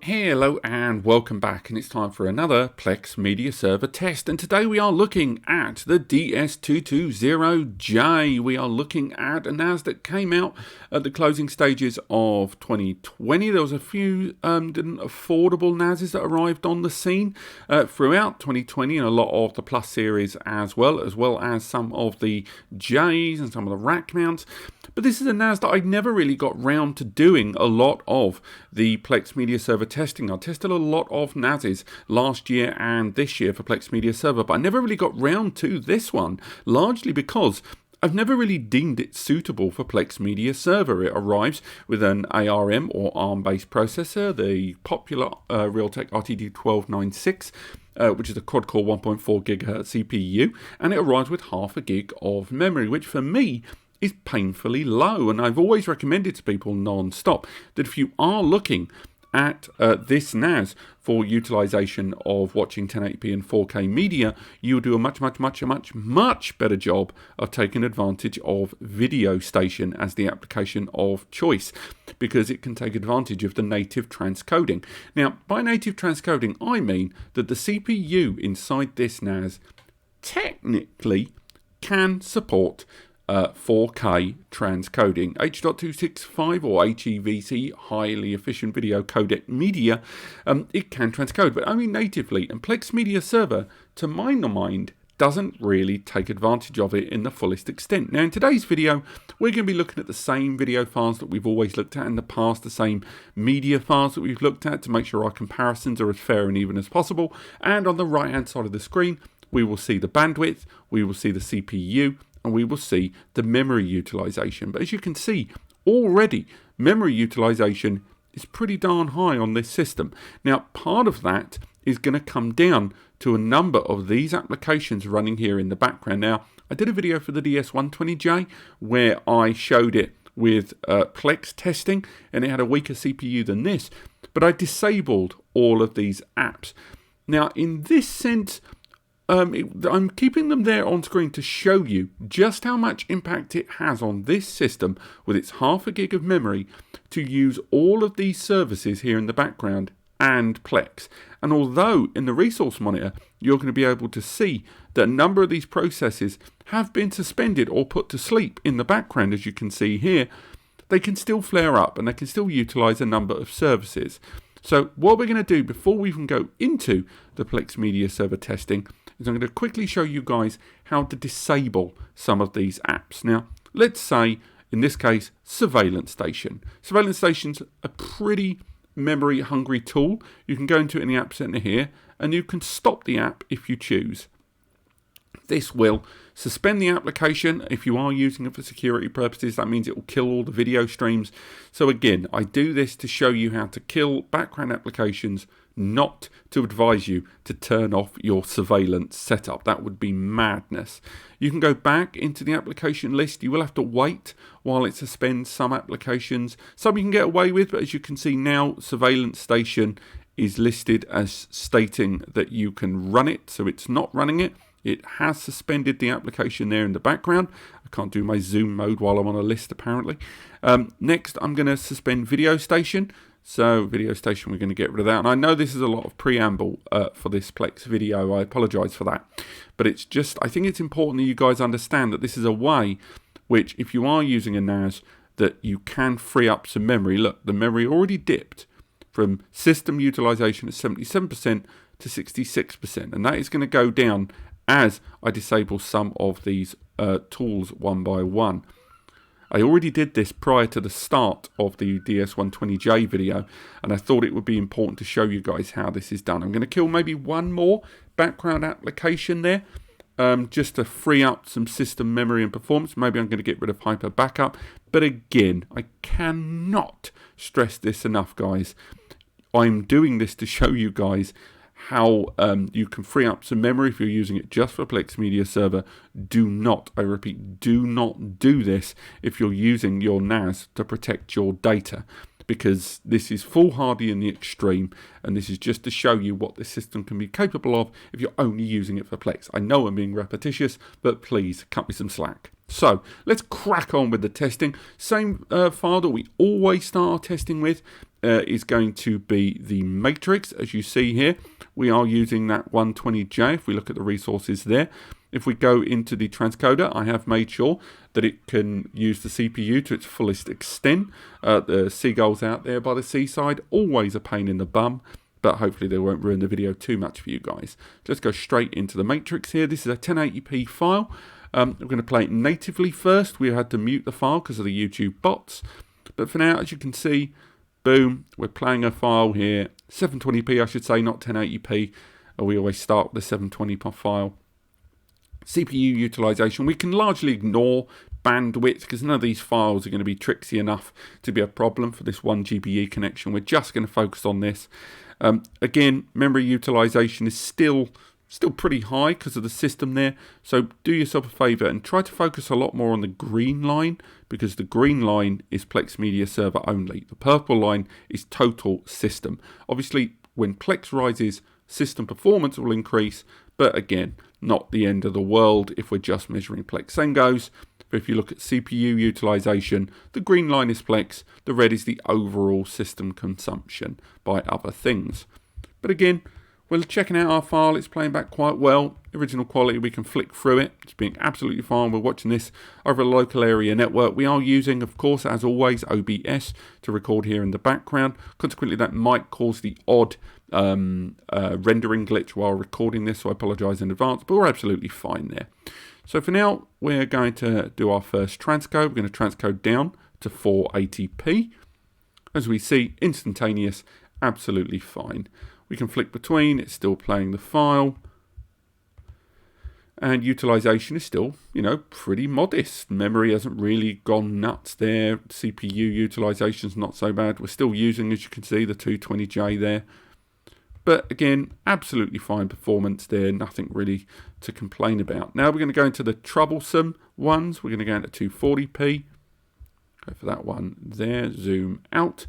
Hello and welcome back, and it's time for another Plex Media Server test, and today we are looking at the DS220J. We are looking at a NAS that came out at the closing stages of 2020. There was a few affordable NASs that arrived on the scene throughout 2020, and a lot of the Plus series as well as some of the Js and some of the rack mounts. But this is a NAS that I never really got round to doing a lot of the Plex Media Server testing. I tested a lot of NASs last year and this year for Plex Media Server, but I never really got round to this one, largely because I've never really deemed it suitable for Plex Media Server. It arrives with an ARM or ARM-based processor, the popular Realtek RTD1296, which is a quad-core 1.4 GHz CPU, and it arrives with half a gig of memory, which for me is painfully low. And I've always recommended to people non-stop that if you are looking at this NAS for utilization of watching 1080p and 4K media, you'll do a much better job of taking advantage of Video Station as the application of choice, because it can take advantage of the native transcoding. Now, by native transcoding, I mean that the CPU inside this NAS technically can support 4K transcoding. H.265 or HEVC, highly efficient video codec media, it can transcode, but only natively. And Plex Media Server, to my mind, doesn't really take advantage of it in the fullest extent. Now, in today's video, we're going to be looking at the same video files that we've always looked at in the past, the same media files that we've looked at to make sure our comparisons are as fair and even as possible. And on the right-hand side of the screen, we will see the bandwidth, we will see the CPU, and we will see the memory utilization. But as you can see, already memory utilization is pretty darn high on this system. Now, part of that is going to come down to a number of these applications running here in the background. Now, I did a video for the DS120J where I showed it with Plex testing, and it had a weaker CPU than this, but I disabled all of these apps. Now, in this sense, I'm keeping them there on screen to show you just how much impact it has on this system with its half a gig of memory to use all of these services here in the background and Plex. And although in the resource monitor you're going to be able to see that a number of these processes have been suspended or put to sleep in the background, as you can see here, they can still flare up and they can still utilize a number of services. So what we're going to do before we even go into the Plex Media Server testing is I'm going to quickly show you guys how to disable some of these apps. Now, let's say, in this case, Surveillance Station. Surveillance Station's a pretty memory-hungry tool. You can go into it in the App Center here, and you can stop the app if you choose. This will suspend the application. If you are using it for security purposes, that means it will kill all the video streams. So again, I do this to show you how to kill background applications, not to advise you to turn off your surveillance setup. That would be madness. You can go back into the application list. You will have to wait while it suspends some applications. Some you can get away with, but as you can see now, Surveillance Station is listed as stating that you can run it, so it's not running it. It has suspended the application there in the background. I can't do my zoom mode while I'm on a list, apparently. Next, I'm going to suspend Video Station. So, Video Station, we're going to get rid of that. And I know this is a lot of preamble for this Plex video. I apologize for that. But it's just, I think it's important that you guys understand that this is a way which, if you are using a NAS, that you can free up some memory. Look, the memory already dipped from system utilization at 77% to 66%. And that is going to go down as I disable some of these tools one by one. I already did this prior to the start of the DS120J video, and I thought it would be important to show you guys how this is done. I'm going to kill maybe one more background application there, just to free up some system memory and performance. Maybe I'm going to get rid of Hyper Backup, but again, I cannot stress this enough, guys. I'm doing this to show you guys how you can free up some memory if you're using it just for Plex Media Server. Do not, I repeat, do not do this if you're using your NAS to protect your data, because this is foolhardy in the extreme, and this is just to show you what this system can be capable of if you're only using it for Plex. I know I'm being repetitious, but please cut me some slack. So let's crack on with the testing. Same file that we always start our testing with is going to be the matrix. As you see here, we are using that 120J. If we look at the resources there, if we go into the transcoder, I have made sure that it can use the CPU to its fullest extent. The seagulls out there by the seaside, always a pain in the bum, but hopefully they won't ruin the video too much for you guys. Let's go straight into the matrix here. This is a 1080p file. We're going to play it natively first. We had to mute the file because of the YouTube bots. But for now, as you can see, boom, we're playing a file here. 720p, I should say, not 1080p. We always start with the 720p file. CPU utilization, we can largely ignore bandwidth because none of these files are going to be tricksy enough to be a problem for this 1 GBE connection. We're just going to focus on this. Again, memory utilization is still pretty high because of the system there. So do yourself a favor and try to focus a lot more on the green line, because the green line is Plex Media Server only. The purple line is total system. Obviously, when Plex rises, system performance will increase, but again, not the end of the world if we're just measuring Plex. Same goes if you look at CPU utilization. The green line is Plex, the red is the overall system consumption by other things. But again, we're checking out our file, it's playing back quite well. Original quality, we can flick through it, it's being absolutely fine. We're watching this over a local area network. We are using, of course, as always, OBS to record here in the background. Consequently, that might cause the odd rendering glitch while recording this, so I apologise in advance, but we're absolutely fine there. So for now, we're going to do our first transcode. We're going to transcode down to 480p. As we see, instantaneous, absolutely fine. We can flick between, it's still playing the file. And utilization is still, pretty modest. Memory hasn't really gone nuts there. CPU utilization is not so bad. We're still using, as you can see, the 220J there. But again, absolutely fine performance there. Nothing really to complain about. Now we're going to go into the troublesome ones. We're going to go into 240p. Go for that one there. Zoom out.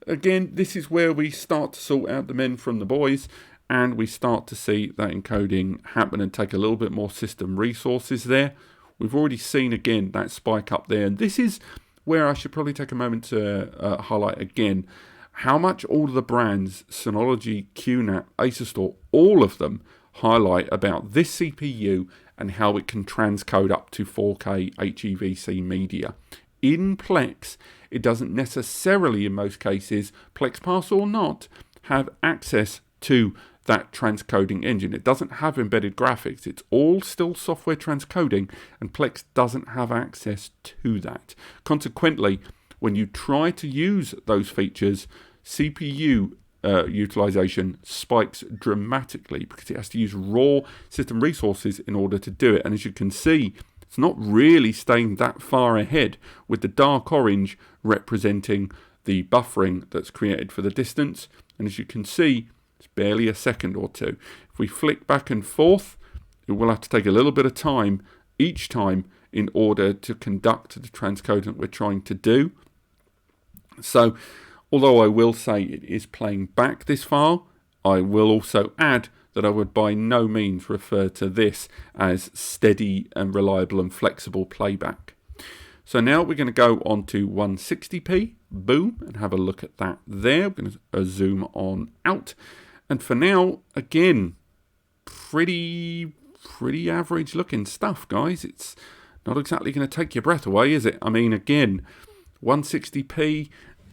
Again, this is where we start to sort out the men from the boys, and we start to see that encoding happen and take a little bit more system resources there. We've already seen, again, that spike up there, and this is where I should probably take a moment to highlight again how much all of the brands, Synology, QNAP, Asustor, all of them highlight about this CPU and how it can transcode up to 4K HEVC media. In Plex, it doesn't necessarily, in most cases, PlexPass or not, have access to that transcoding engine. It doesn't have embedded graphics. It's all still software transcoding, and Plex doesn't have access to that. Consequently, when you try to use those features, CPU utilization spikes dramatically because it has to use raw system resources in order to do it. And as you can see, it's not really staying that far ahead, with the dark orange representing the buffering that's created for the distance. And as you can see, it's barely a second or two. If we flick back and forth, it will have to take a little bit of time each time in order to conduct the transcoding we're trying to do. So, although I will say it is playing back this file, I will also add that I would by no means refer to this as steady and reliable and flexible playback. So now we're going to go on to 160p, boom, and have a look at that there. We're going to zoom on out. And for now, again, pretty average looking stuff, guys. It's not exactly going to take your breath away, is it? I mean, again, 160p,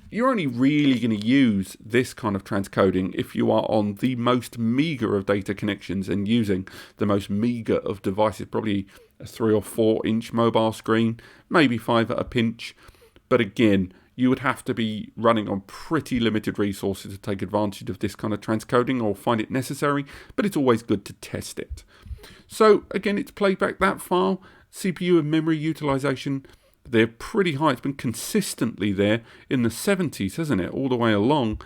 you're only really going to use this kind of transcoding if you are on the most meager of data connections and using the most meager of devices, probably a 3 or 4 inch mobile screen, maybe 5 at a pinch. But again, you would have to be running on pretty limited resources to take advantage of this kind of transcoding or find it necessary, but it's always good to test it. So again, it's played back that file. CPU and memory utilization, they're pretty high. It's been consistently there in the 70s, hasn't it, all the way along.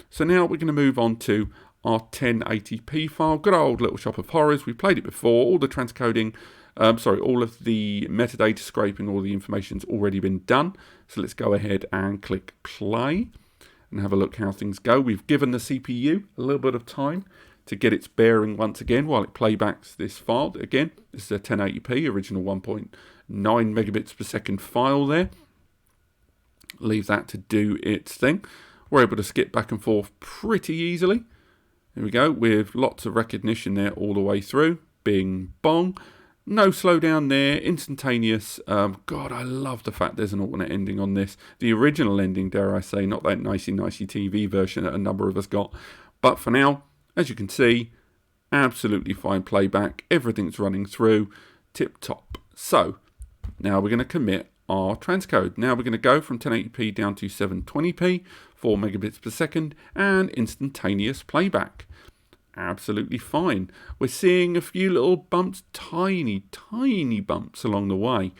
So now we're going to move on to our 1080p file. Good old little shop of horrors. We played it before. All the transcoding, all of the metadata scraping, all the information's already been done. So let's go ahead and click play and have a look how things go. We've given the CPU a little bit of time to get its bearing once again while it playbacks this file. Again, this is a 1080p, original 9 megabits per second file there. Leave that to do its thing. We're able to skip back and forth pretty easily. There we go, with lots of recognition there all the way through. Bing bong. No slowdown there, instantaneous. God, I love the fact there's an alternate ending on this. The original ending, dare I say, not that nicey TV version that a number of us got. But for now, as you can see, absolutely fine playback. Everything's running through, tip top. So, now we're going to commit our transcode. Now we're going to go from 1080p down to 720p, 4 megabits per second, and instantaneous playback. Absolutely fine. We're seeing a few little bumps, tiny bumps along the way,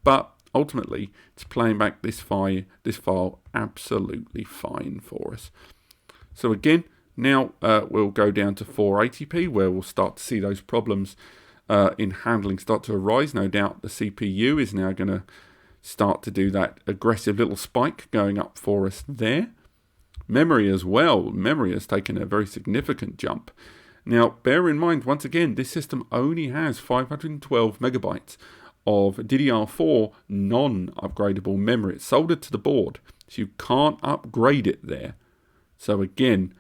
but ultimately it's playing back this file absolutely fine for us. So again, now we'll go down to 480p, where we'll start to see those problems in handling start to arise. No doubt the CPU is now going to start to do that aggressive little spike going up for us there. Memory as well. Memory has taken a very significant jump. Now, bear in mind, once again, this system only has 512 megabytes of DDR4 non-upgradable memory. It's soldered to the board, so you can't upgrade it there. So again,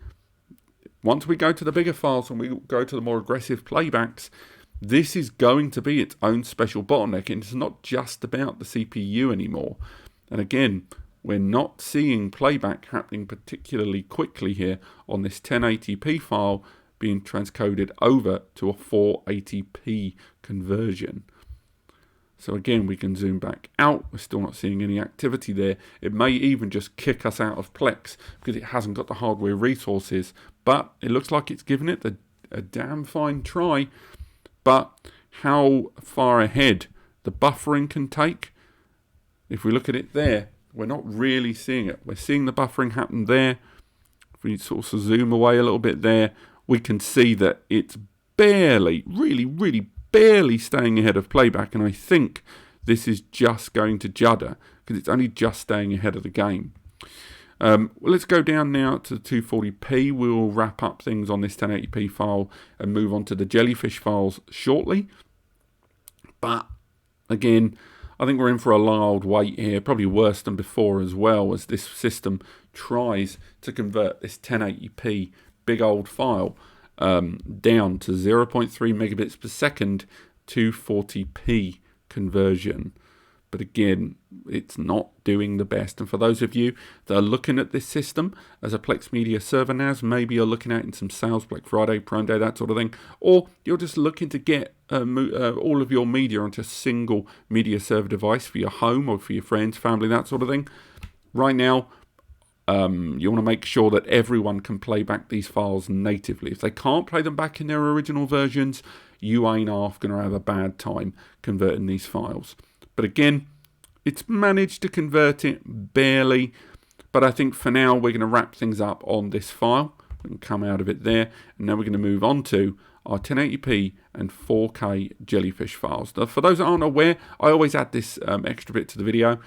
once we go to the bigger files and we go to the more aggressive playbacks, this is going to be its own special bottleneck, and it's not just about the CPU anymore. And again, we're not seeing playback happening particularly quickly here on this 1080p file being transcoded over to a 480p conversion. So again, we can zoom back out. We're still not seeing any activity there. It may even just kick us out of Plex because it hasn't got the hardware resources. But it looks like it's given it a damn fine try. But how far ahead the buffering can take, if we look at it there, we're not really seeing it. We're seeing the buffering happen there. If we sort of zoom away a little bit there, we can see that it's barely, really barely staying ahead of playback. And I think this is just going to judder because it's only just staying ahead of the game. Well, let's go down now to the 240p. We'll wrap up things on this 1080p file and move on to the Jellyfish files shortly. But again, I think we're in for a long old wait here, probably worse than before as well, as this system tries to convert this 1080p big old file down to 0.3 megabits per second to 40p conversion. But again, it's not doing the best. And for those of you that are looking at this system as a Plex Media server NAS, maybe you're looking at in some sales, Black Friday, Prime Day, that sort of thing, or you're just looking to get all of your media onto a single media server device for your home or for your friends, family, that sort of thing. Right now, you want to make sure that everyone can play back these files natively. If they can't play them back in their original versions, you ain't half going to have a bad time converting these files. But again, it's managed to convert it barely. But I think for now, we're going to wrap things up on this file. We can come out of it there. And now we're going to move on to our 1080p and 4K Jellyfish files. Now, for those that aren't aware, I always add this extra bit to the video.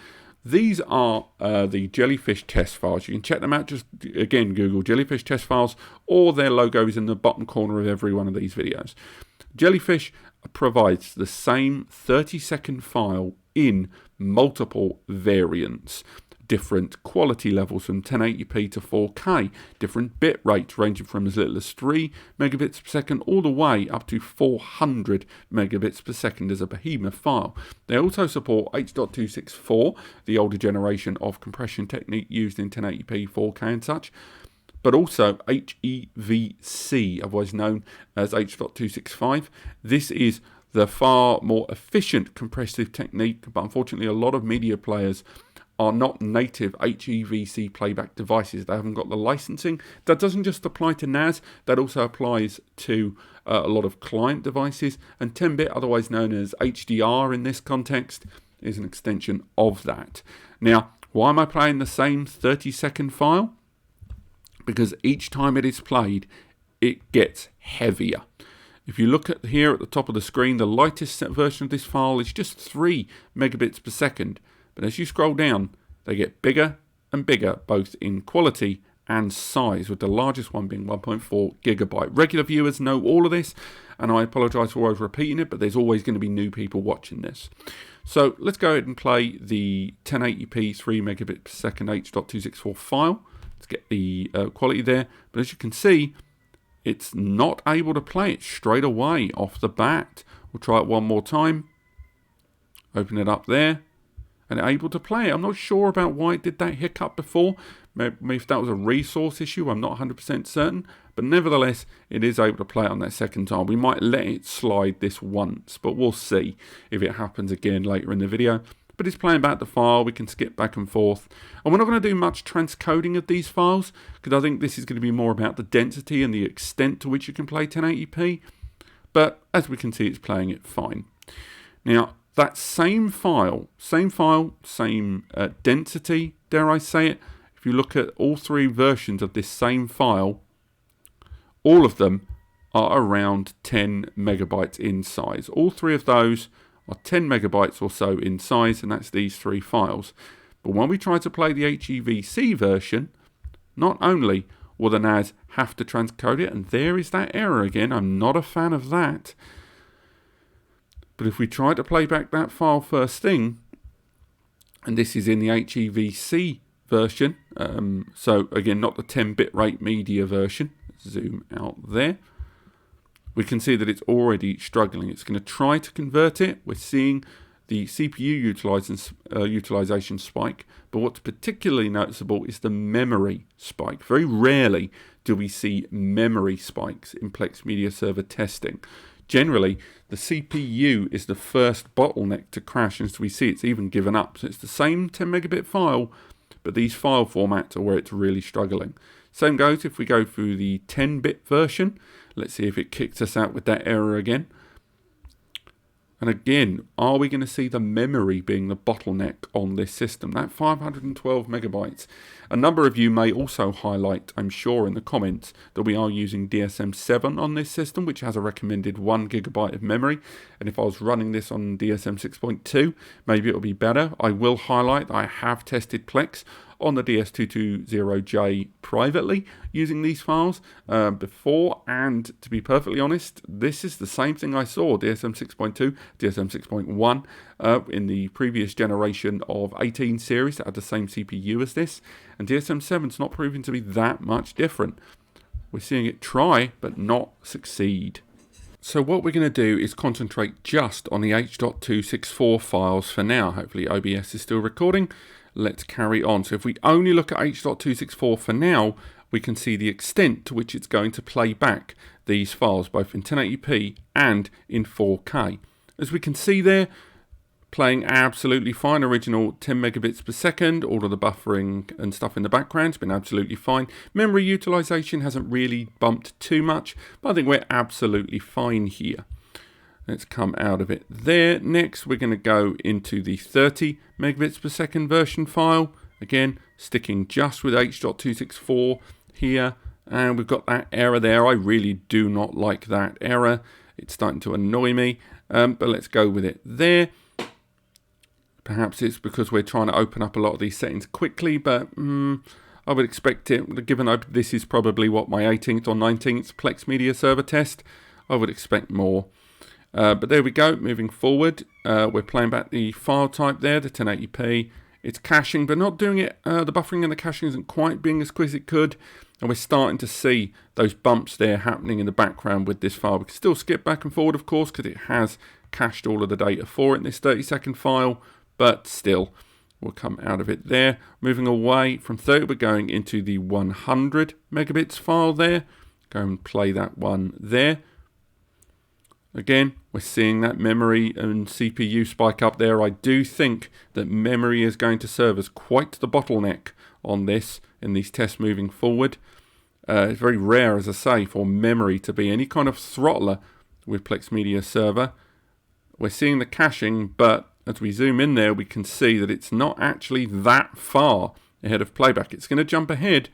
These are the Jellyfish test files. You can check them out. Just, again, Google Jellyfish test files, or their logo is in the bottom corner of every one of these videos. Jellyfish provides the same 30-second file in multiple variants, different quality levels from 1080p to 4K, different bit rates ranging from as little as 3 megabits per second all the way up to 400 megabits per second as a behemoth file. They also support H.264, the older generation of compression technique used in 1080p, 4K and such, but also HEVC, otherwise known as H.265. This is the far more efficient compressive technique, but unfortunately a lot of media players are not native HEVC playback devices. They haven't got the licensing. That doesn't just apply to NAS, that also applies to a lot of client devices, and 10-bit, otherwise known as HDR in this context, is an extension of that. Now, why am I playing the same 30-second file? Because each time it is played, it gets heavier. If you look at here at the top of the screen, the lightest version of this file is just 3 megabits per second. But as you scroll down, they get bigger and bigger, both in quality and size, with the largest one being 1.4 gigabyte. Regular viewers know all of this, and I apologise for always repeating it, but there's always going to be new people watching this. So let's go ahead and play the 1080p 3 megabit per second H.264 file. Let's get the quality there. But as you can see, it's not able to play it straight away off the bat. We'll try it one more time. Open it up there. And able to play it. I'm not sure about why it did that hiccup before. Maybe if that was a resource issue, I'm not 100% certain. But nevertheless, it is able to play it on that second time. We might let it slide this once, but we'll see if it happens again later in the video. But it's playing back the file. We can skip back and forth. And we're not going to do much transcoding of these files, because I think this is going to be more about the density and the extent to which you can play 1080p. But as we can see, it's playing it fine. Now, that same file, same density, dare I say it. If you look at all three versions of this same file, all of them are around 10 megabytes in size. All three of those are 10 megabytes or so in size, and that's these three files. But when we try to play the HEVC version, not only will the NAS have to transcode it, and there is that error again, I'm not a fan of that. But if we try to play back that file first thing, and this is in the HEVC version, so again, not the 10 bitrate media version, zoom out there, we can see that it's already struggling. It's going to try to convert it. We're seeing the CPU utilization spike, but what's particularly noticeable is the memory spike. Very rarely do we see memory spikes in Plex Media Server testing. Generally, the CPU is the first bottleneck to crash, and as we see, it's even given up. So it's the same 10 megabit file, but these file formats are where it's really struggling. Same goes if we go through the 10-bit version. Let's see if it kicks us out with that error again. And again, are we going to see the memory being the bottleneck on this system? That 512 megabytes. A number of you may also highlight, I'm sure, in the comments that we are using DSM-7 on this system, which has a recommended 1 gigabyte of memory. And if I was running this on DSM 6.2, maybe it'll be better. I will highlight that I have tested Plex on the DS220J privately using these files before, and to be perfectly honest, this is the same thing I saw, DSM 6.2, DSM 6.1 in the previous generation of 18 series that had the same CPU as this, and DSM 7 is not proving to be that much different. We're seeing it try but not succeed. So what we're going to do is concentrate just on the H.264 files for now. Hopefully OBS is still recording. Let's carry on. So if we only look at H.264 for now, we can see the extent to which it's going to play back these files, both in 1080p and in 4K. As we can see there, playing absolutely fine. Original 10 megabits per second. All of the buffering and stuff in the background has been absolutely fine. Memory utilization hasn't really bumped too much, but I think we're absolutely fine here. Let's come out of it there. Next, we're going to go into the 30 megabits per second version file. Again, sticking just with H.264 here. And we've got that error there. I really do not like that error. It's starting to annoy me. But let's go with it there. Perhaps it's because we're trying to open up a lot of these settings quickly, but I would expect it, given this is probably what, my 18th or 19th Plex Media Server test, I would expect more. But there we go, moving forward, we're playing back the file type there, the 1080p. It's caching, but not doing it, the buffering and the caching isn't quite being as quick as it could. And we're starting to see those bumps there happening in the background with this file. We can still skip back and forward, of course, because it has cached all of the data for it in this 30-second file. But still, we'll come out of it there. Moving away from 30, we're going into the 100 megabits file there. Go and play that one there. Again, we're seeing that memory and CPU spike up there. I do think that memory is going to serve as quite the bottleneck on this in these tests moving forward. It's very rare, as I say, for memory to be any kind of throttler with Plex Media Server. We're seeing the caching, but as we zoom in there, we can see that it's not actually that far ahead of playback. It's going to jump ahead,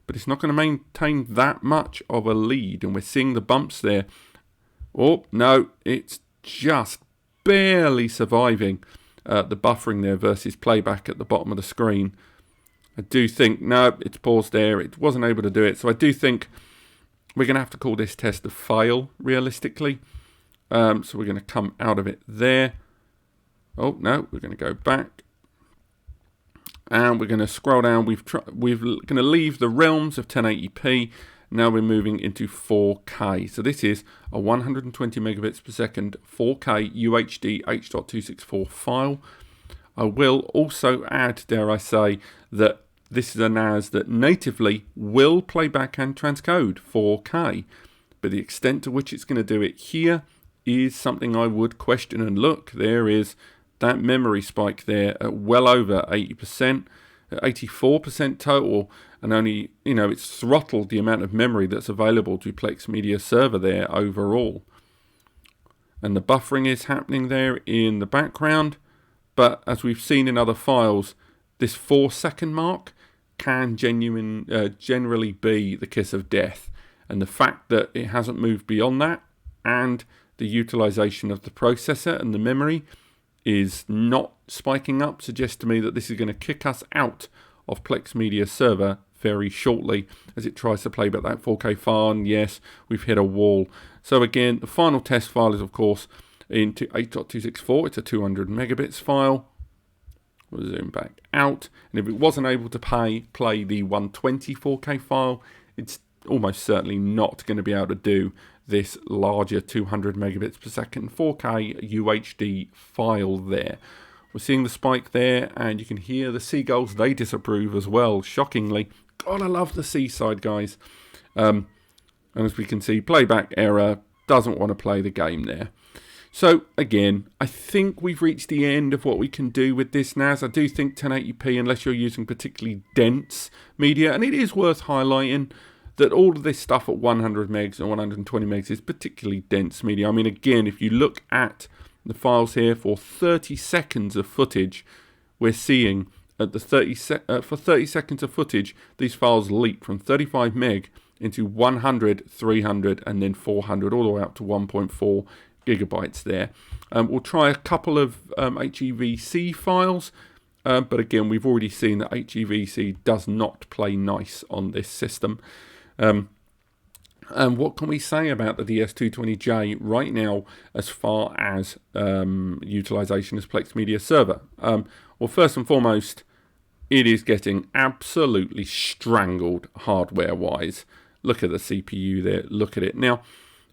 but it's not going to maintain that much of a lead. And we're seeing the bumps there. Oh, no, it's just barely surviving the buffering there versus playback at the bottom of the screen. I do think, no, it's paused there. It wasn't able to do it. So I do think we're going to have to call this test a fail, realistically. So we're going to come out of it there. Oh, no, we're going to go back. And we're going to scroll down. We're going to leave the realms of 1080p. Now we're moving into 4K. So this is a 120 megabits per second 4K UHD H.264 file. I will also add, dare I say, that this is a NAS that natively will play back and transcode 4K. But the extent to which it's going to do it here is something I would question. And look, there is that memory spike there at well over 80%, 84% total, and only, it's throttled the amount of memory that's available to Plex Media Server there overall. And the buffering is happening there in the background, but as we've seen in other files, this 4-second mark can generally be the kiss of death. And the fact that it hasn't moved beyond that, and the utilization of the processor and the memory is not spiking up, suggests to me that this is going to kick us out of Plex Media Server very shortly as it tries to play back that 4K file. And yes, we've hit a wall. So again, the final test file is, of course, into H.264. It's a 200 megabits file. We'll zoom back out. And if it wasn't able to play the 120 4K file, it's almost certainly not going to be able to do this larger 200 megabits per second 4K UHD file there. We're seeing the spike there, and you can hear the seagulls. They disapprove as well, shockingly. God, I love the seaside, guys. And as we can see, playback error, doesn't want to play the game there. So again, I think we've reached the end of what we can do with this NAS. I do think 1080p, unless you're using particularly dense media, and it is worth highlighting that all of this stuff at 100 megs and 120 megs is particularly dense media. I mean, again, if you look at the files here for 30 seconds of footage, we're seeing at the for 30 seconds of footage, these files leap from 35 meg into 100, 300, and then 400, all the way up to 1.4 gigabytes there. We'll try a couple of HEVC files, but again, we've already seen that HEVC does not play nice on this system. And what can we say about the DS220J right now as far as utilization as Plex Media Server? Well, first and foremost, it is getting absolutely strangled hardware-wise. Look at the CPU there, look at it. Now,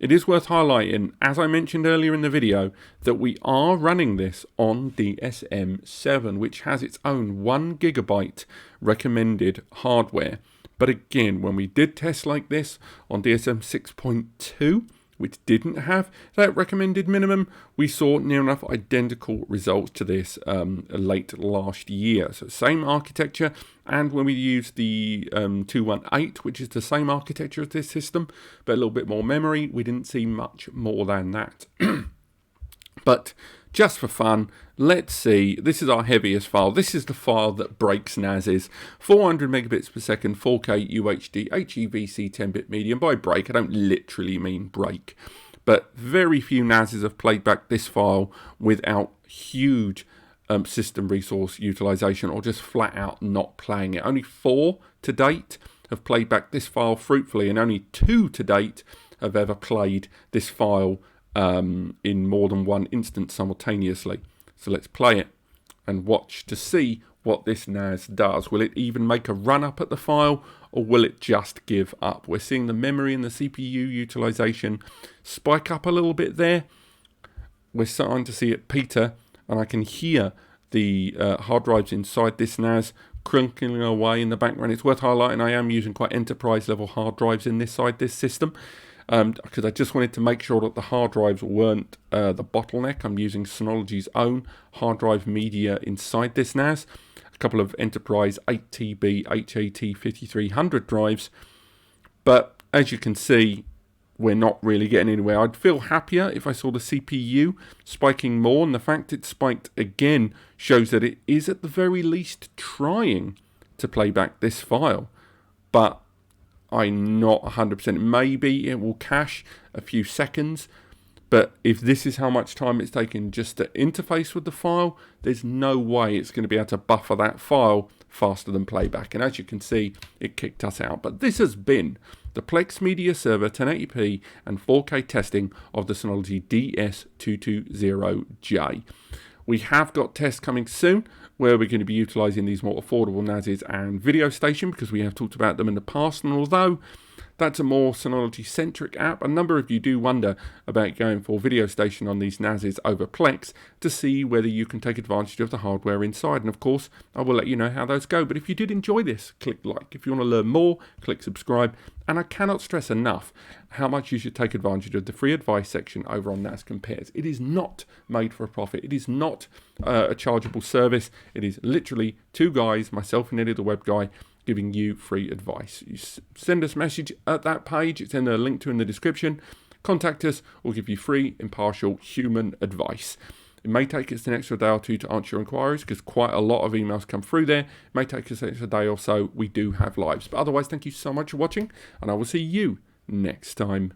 it is worth highlighting, as I mentioned earlier in the video, that we are running this on DSM-7, which has its own 1 gigabyte recommended hardware. But again, when we did tests like this on DSM 6.2, which didn't have that recommended minimum, we saw near enough identical results to this late last year. So same architecture, and when we used the 218, which is the same architecture as this system, but a little bit more memory, we didn't see much more than that. But just for fun, let's see. This is our heaviest file. This is the file that breaks NASes. 400 megabits per second, 4K UHD, HEVC 10-bit medium. By break, I don't literally mean break. But very few NASes have played back this file without huge system resource utilization, or just flat out not playing it. Only 4 to date have played back this file fruitfully, and only 2 to date have ever played this file in more than one instance simultaneously. So let's play it and watch to see what this NAS does. Will it even make a run up at the file, or will it just give up? We're seeing the memory and the CPU utilization spike up a little bit there. We're starting to see it peter, and I can hear the hard drives inside this NAS crinkling away in the background. It's worth highlighting I am using quite enterprise level hard drives in this system. Because I just wanted to make sure that the hard drives weren't the bottleneck. I'm using Synology's own hard drive media inside this NAS. A couple of enterprise 8TB HAT 5300 drives. But as you can see, we're not really getting anywhere. I'd feel happier if I saw the CPU spiking more. And the fact it spiked again shows that it is at the very least trying to play back this file. But I'm not 100%. Maybe it will cache a few seconds, but if this is how much time it's taken just to interface with the file, there's no way it's going to be able to buffer that file faster than playback. And as you can see, it kicked us out. But this has been the Plex Media Server 1080p and 4K testing of the Synology DS220J. We have got tests coming soon where we're going to be utilising these more affordable NASes and Video Station, because we have talked about them in the past. And although that's a more Synology-centric app, a number of you do wonder about going for Video Station on these NASes over Plex to see whether you can take advantage of the hardware inside. And of course, I will let you know how those go. But if you did enjoy this, click like. If you want to learn more, click subscribe. And I cannot stress enough how much you should take advantage of the free advice section over on NAS Compares. It is not made for a profit. It is not a chargeable service. It is literally two guys, myself and Eddie the web guy, giving you free advice. You send us a message at that page. It's in the link to in the description. Contact us. We'll give you free, impartial, human advice. It may take us an extra day or two to answer your inquiries because quite a lot of emails come through there. It may take us an extra day or so. We do have lives. But otherwise, thank you so much for watching, and I will see you next time.